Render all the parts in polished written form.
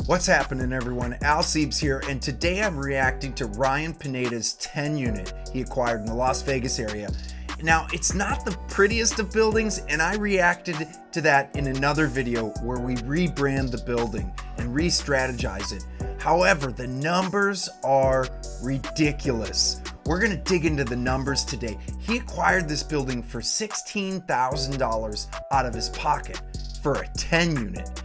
What's happening, everyone? Siebs here, and today I'm reacting to Ryan Pineda's 10 unit he acquired in the Las Vegas area. Now, it's not the prettiest of buildings, and I reacted to that in another video where we rebrand the building and re-strategize it. However, the numbers are ridiculous. We're gonna dig into the numbers today. He acquired this building for $16,000 out of his pocket for a 10 unit.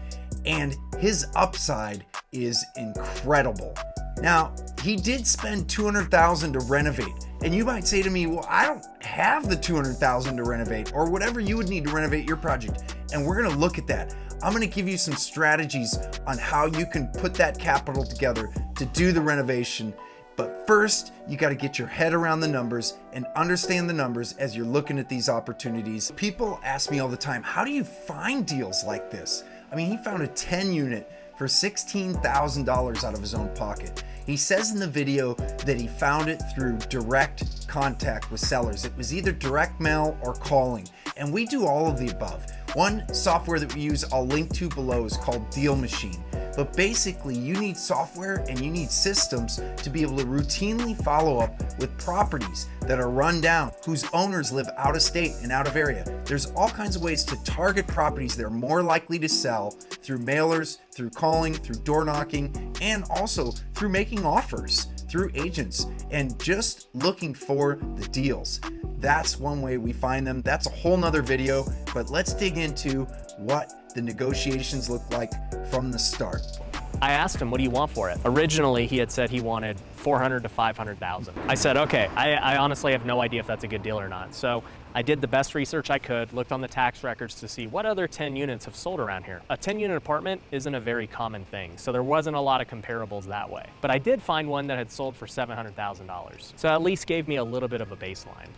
And his upside is incredible. Now, he did spend $200,000 to renovate. And you might say to me, well, I don't have the $200,000 to renovate, or whatever you would need to renovate your project. And we're gonna look at that. I'm gonna give you some strategies on how you can put that capital together to do the renovation. But first, you gotta get your head around the numbers and understand the numbers as you're looking at these opportunities. People ask me all the time, how do you find deals like this? I mean, he found a 10 unit for $16,000 out of his own pocket. He says in the video that he found it through direct contact with sellers. It was either direct mail or calling, and we do all of the above. One software that we use I'll link to below is called Deal Machine. But basically, you need software and you need systems to be able to routinely follow up with properties that are run down, whose owners live out of state and out of area. There's all kinds of ways to target properties that are more likely to sell through mailers, through calling, through door knocking, and also through making offers through agents and just looking for the deals. That's one way we find them. That's a whole nother video, but let's dig into what the negotiations look like from the start. I asked him, what do you want for it? Originally, he had said he wanted $400,000 to $500,000. I said, okay, I honestly have no idea if that's a good deal or not. So I did the best research I could, looked on the tax records to see what other 10 units have sold around here. A 10 unit apartment isn't a very common thing, so there wasn't a lot of comparables that way. But I did find one that had sold for $700,000. So at least gave me a little bit of a baseline.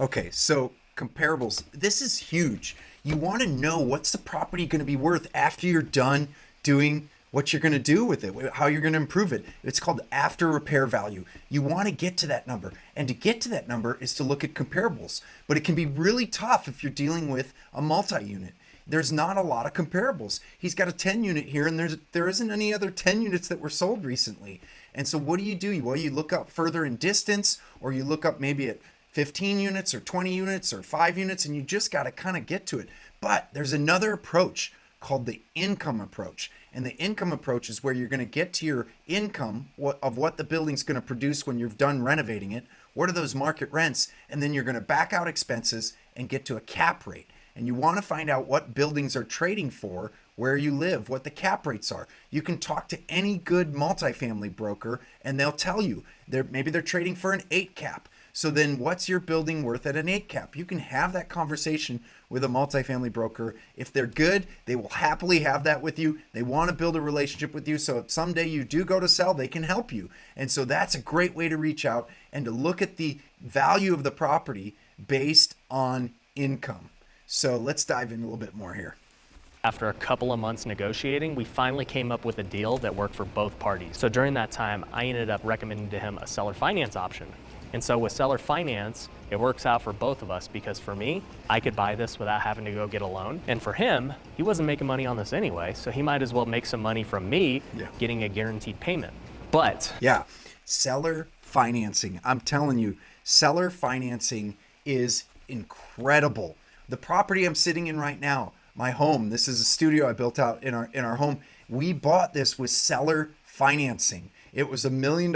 Okay, so comparables, this is huge. You want to know what's the property going to be worth after you're done doing what you're going to do with it, how you're going to improve it. It's called after repair value. You want to get to that number. And to get to that number is to look at comparables. But it can be really tough if you're dealing with a multi-unit. There's not a lot of comparables. He's got a 10 unit here, and there isn't any other 10 units that were sold recently. And so what do? Well, you look up further in distance, or you look up maybe at 15 units or 20 units or 5 units, and you just got to kind of get to it. But there's another approach called the income approach. And the income approach is where you're going to get to your income of what the building's going to produce when you're done renovating it. What are those market rents? And then you're going to back out expenses and get to a cap rate. And you want to find out what buildings are trading for where you live, what the cap rates are. You can talk to any good multifamily broker and they'll tell you maybe they're trading for an 8 cap. So then what's your building worth at an 8 cap? You can have that conversation with a multifamily broker. If they're good, they will happily have that with you. They want to build a relationship with you. So if someday you do go to sell, they can help you. And so that's a great way to reach out and to look at the value of the property based on income. So let's dive in a little bit more here. After a couple of months negotiating, we finally came up with a deal that worked for both parties. So during that time, I ended up recommending to him a seller finance option. And so with seller finance, it works out for both of us because for me, I could buy this without having to go get a loan. And for him, he wasn't making money on this anyway, so he might as well make some money from me getting a guaranteed payment. But yeah, seller financing. I'm telling you, seller financing is incredible. The property I'm sitting in right now, my home, this is a studio I built out in our home. We bought this with seller financing. It was $1 million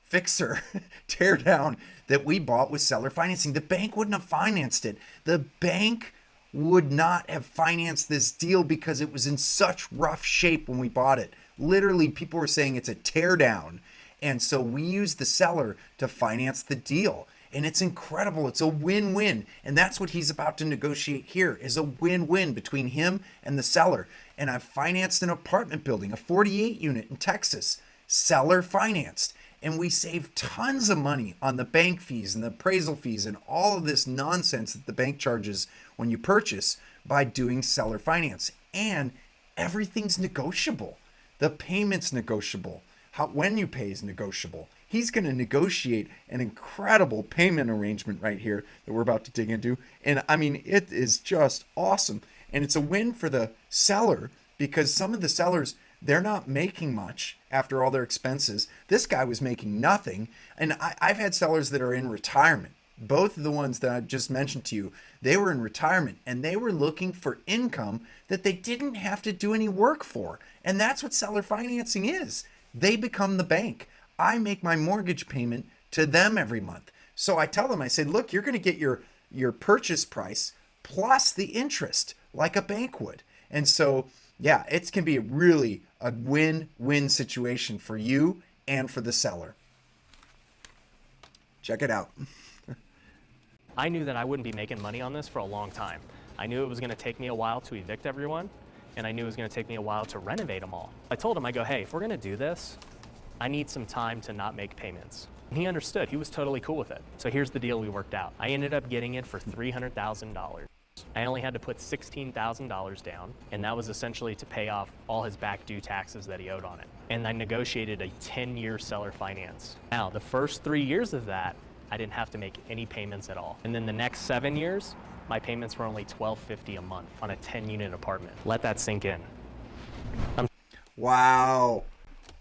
fixer tear down that we bought with seller financing. The bank wouldn't have financed it. The bank would not have financed this deal because it was in such rough shape when we bought it. Literally, people were saying it's a tear down. And so we used the seller to finance the deal. And it's incredible. It's a win-win. And that's what he's about to negotiate here, is a win-win between him and the seller. And I've financed an apartment building, a 48 unit in Texas, seller financed. And we save tons of money on the bank fees and the appraisal fees and all of this nonsense that the bank charges when you purchase by doing seller finance. And everything's negotiable. The payment's negotiable. When you pay is negotiable. He's going to negotiate an incredible payment arrangement right here that we're about to dig into. And I mean, it is just awesome. And it's a win for the seller because some of the sellers, They're not making much after all their expenses. This guy was making nothing. And I've had sellers that are in retirement. Both of the ones that I just mentioned to you, they were in retirement and they were looking for income that they didn't have to do any work for. And that's what seller financing is. They become the bank. I make my mortgage payment to them every month. So I tell them, I say, look, you're going to get your purchase price plus the interest like a bank would. And so, yeah, it can be really a win-win situation for you and for the seller. Check it out. I knew that I wouldn't be making money on this for a long time. I knew it was gonna take me a while to evict everyone, and I knew it was gonna take me a while to renovate them all. I told him, I go, hey, if we're gonna do this, I need some time to not make payments. And he understood, he was totally cool with it. So here's the deal we worked out. I ended up getting it for $300,000. I only had to put $16,000 down, and that was essentially to pay off all his back due taxes that he owed on it. And I negotiated a 10-year seller finance. Now, the first 3 years of that, I didn't have to make any payments at all. And then the next 7 years, my payments were only $1,250 a month on a 10-unit apartment. Let that sink in. Wow.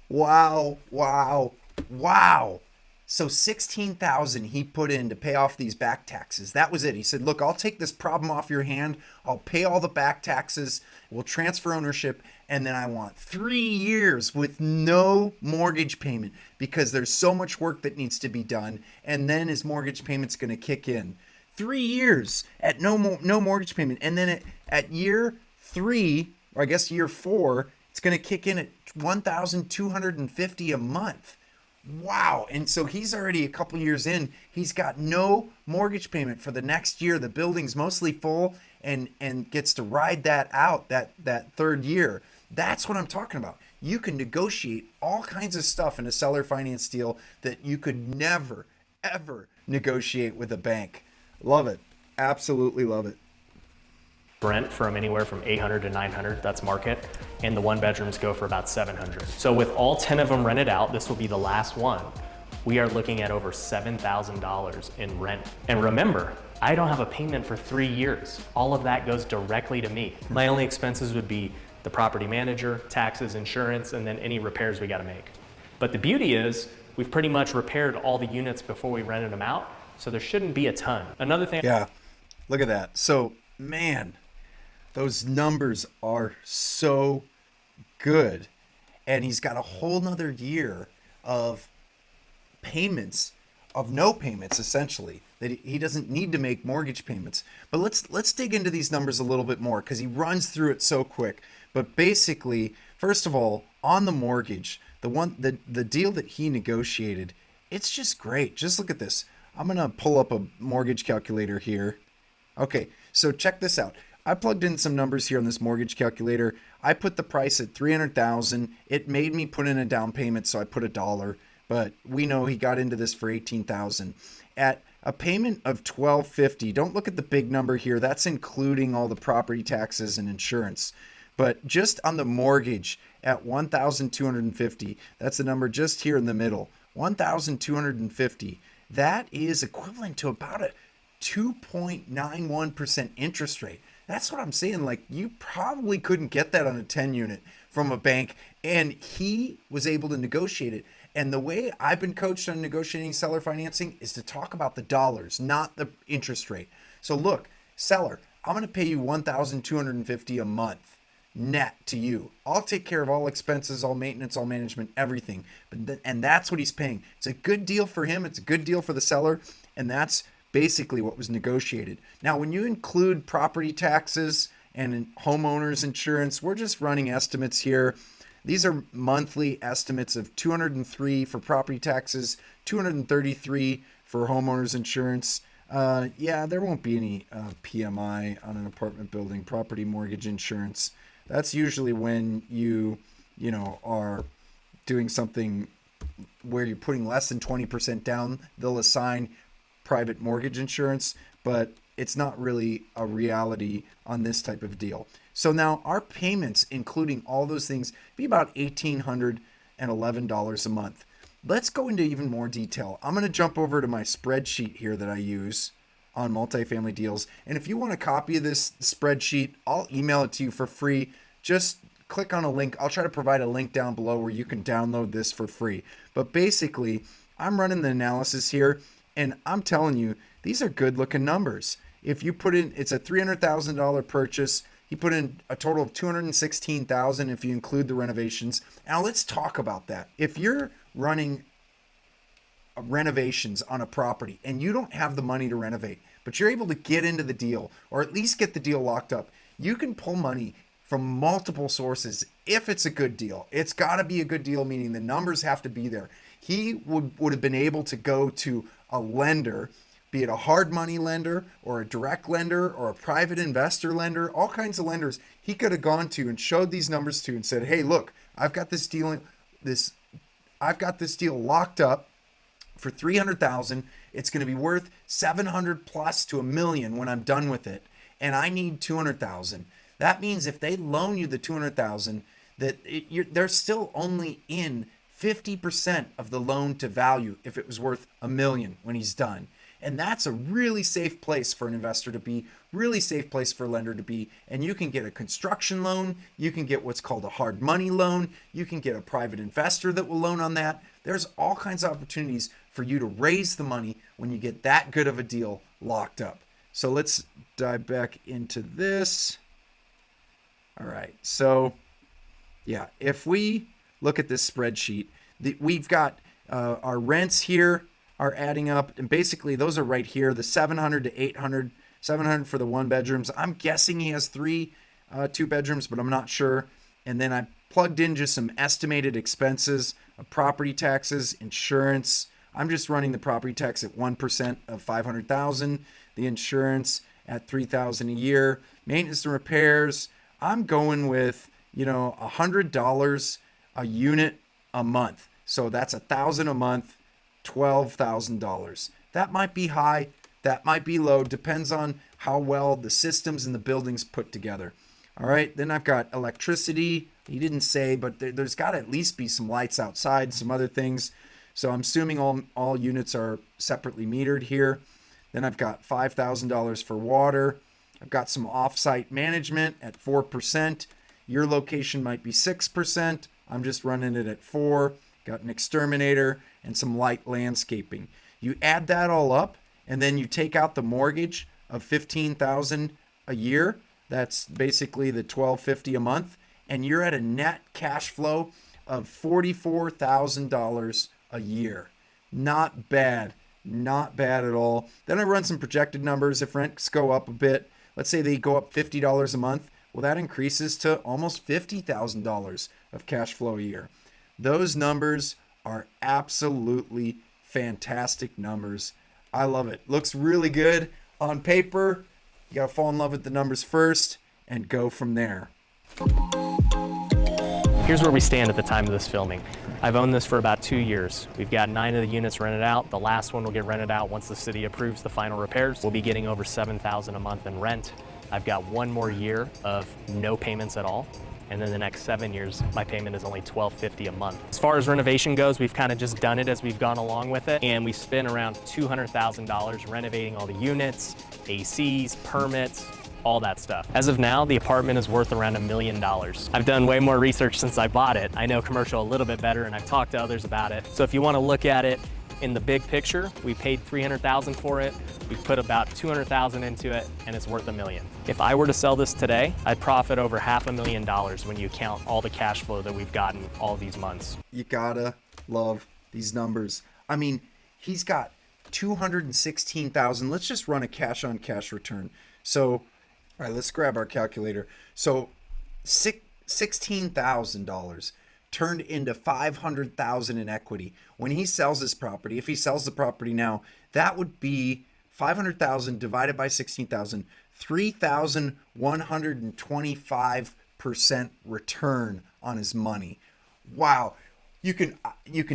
Wow. Wow. Wow. So $16,000 he put in to pay off these back taxes. That was it. He said, look, I'll take this problem off your hand. I'll pay all the back taxes. We'll transfer ownership. And then I want 3 years with no mortgage payment because there's so much work that needs to be done. And then his mortgage payment's going to kick in. 3 years at no mortgage payment. And then at year 3, or I guess year 4, it's going to kick in at $1,250 a month. Wow. And so he's already a couple years in. He's got no mortgage payment for the next year. The building's mostly full and gets to ride that out that third year. That's what I'm talking about. You can negotiate all kinds of stuff in a seller finance deal that you could never, ever negotiate with a bank. Love it. Absolutely love it. Rent from anywhere from 800 to 900, that's market, and the one bedrooms go for about 700. So with all 10 of them rented out, this will be the last one. We are looking at over $7,000 in rent. And remember, I don't have a payment for 3 years. All of that goes directly to me. My only expenses would be the property manager, taxes, insurance, and then any repairs we gotta make. But the beauty is, we've pretty much repaired all the units before we rented them out, so there shouldn't be a ton. Another thing. Yeah, look at that. So, man, those numbers are so good. And he's got a whole nother year of payments, of no payments, essentially, that he doesn't need to make mortgage payments. But let's dig into these numbers a little bit more because he runs through it so quick. But basically, first of all, on the mortgage, the deal that he negotiated, it's just great. Just look at this. I'm going to pull up a mortgage calculator here. Okay, so check this out. I plugged in some numbers here on this mortgage calculator. I put the price at $300,000. It made me put in a down payment, so I put $1. But we know he got into this for $18,000 at a payment of $1,250. Don't look at the big number here. That's including all the property taxes and insurance. But just on the mortgage at $1,250, that's the number just here in the middle. $1,250. That is equivalent to about a 2.91% interest rate. That's what I'm saying. Like, you probably couldn't get that on a 10 unit from a bank. And he was able to negotiate it. And the way I've been coached on negotiating seller financing is to talk about the dollars, not the interest rate. So look, seller, I'm going to pay you $1,250 a month net to you. I'll take care of all expenses, all maintenance, all management, everything. And that's what he's paying. It's a good deal for him. It's a good deal for the seller. And that's basically what was negotiated. Now, when you include property taxes and homeowners insurance, we're just running estimates here. These are monthly estimates of $203 for property taxes, $233 for homeowners insurance. Yeah, there won't be any PMI on an apartment building, property mortgage insurance. That's usually when you are doing something where you're putting less than 20% down. They'll assign private mortgage insurance, but it's not really a reality on this type of deal. So now our payments, including all those things, be about $1,811 a month. Let's go into even more detail. I'm going to jump over to my spreadsheet here that I use on multifamily deals. And if you want a copy of this spreadsheet, I'll email it to you for free. Just click on a link. I'll try to provide a link down below where you can download this for free. But basically, I'm running the analysis here, and I'm telling you, these are good looking numbers. If you put in, it's a $300,000 purchase. He put in a total of $216,000 if you include the renovations. Now let's talk about that. If you're running renovations on a property and you don't have the money to renovate, but you're able to get into the deal or at least get the deal locked up, you can pull money from multiple sources if it's a good deal. It's got to be a good deal, meaning the numbers have to be there. He would have been able to go to a lender, be it a hard money lender or a direct lender or a private investor lender, all kinds of lenders he could have gone to and showed these numbers to and said, hey, look, I've got this deal locked up for $300,000. It's going to be worth $700 plus to $1 million when I'm done with it, and I need $200,000. That means if they loan you the $200,000, they're still only in 50% of the loan to value if it was worth $1 million when he's done. And that's a really safe place for an investor to be, really safe place for a lender to be. And you can get a construction loan. You can get what's called a hard money loan. You can get a private investor that will loan on that. There's all kinds of opportunities for you to raise the money when you get that good of a deal locked up. So let's dive back into this. All right. So yeah, if we look at this spreadsheet, we've got our rents here are adding up, and basically those are right here, the 700 to 800, 700 for the 1 bedrooms. I'm guessing he has 3 2 bedrooms, but I'm not sure. And then I plugged in just some estimated expenses of property taxes, insurance. I'm just running the property tax at 1% of 500,000, the insurance at 3,000 a year, maintenance and repairs. I'm going with, $100 a unit a month. So that's $1,000 a month. $12,000. That might be high, that might be low, depends on how well the systems and the buildings put together. All right, then I've got electricity. He didn't say, but there's got to at least be some lights outside, some other things. So I'm assuming all units are separately metered here. Then I've got $5,000 for water. I've got some off-site management at 4%. Your location might be 6%. I'm just running it at 4%. Got an exterminator and some light landscaping. You add that all up, and then you take out the mortgage of $15,000 a year. That's basically the $1,250 a month, and you're at a net cash flow of $44,000 a year. Not bad, not bad at all. Then I run some projected numbers. If rents go up a bit, let's say they go up $50 a month, well, that increases to almost $50,000 of cash flow a year. Those numbers are absolutely fantastic numbers. I love it. Looks really good on paper. You got to fall in love with the numbers first and go from there. Here's where we stand at the time of this filming. I've owned this for about 2 years. We've got 9 of the units rented out. The last one will get rented out once the city approves the final repairs. We'll be getting over $7,000 a month in rent. I've got 1 more year of no payments at all. And then the next 7 years, my payment is only $1,250 a month. As far as renovation goes, we've kind of just done it as we've gone along with it. And we spent around $200,000 renovating all the units, ACs, permits, all that stuff. As of now, the apartment is worth around $1 million. I've done way more research since I bought it. I know commercial a little bit better, and I've talked to others about it. So if you want to look at it in the big picture, we paid $300,000 for it. We put about $200,000 into it, and it's worth $1 million. If I were to sell this today, I'd profit over $500,000 when you count all the cash flow that we've gotten all these months. You gotta love these numbers. I mean, he's got $216,000. Let's just run a cash on cash return. So, all right, let's grab our calculator. So, $16,000 turned into $500,000 in equity. When he sells this property, if he sells the property now, that would be $500,000 divided by 16,000, 3,125% return on his money. Wow. You can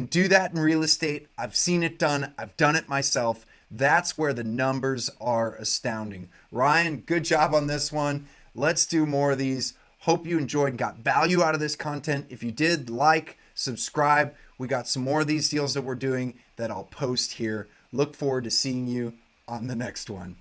do that in real estate. I've seen it done. I've done it myself. That's where the numbers are astounding. Ryan, good job on this one. Let's do more of these. Hope you enjoyed and got value out of this content. If you did, like, subscribe. We got some more of these deals that we're doing that I'll post here. Look forward to seeing you on the next one.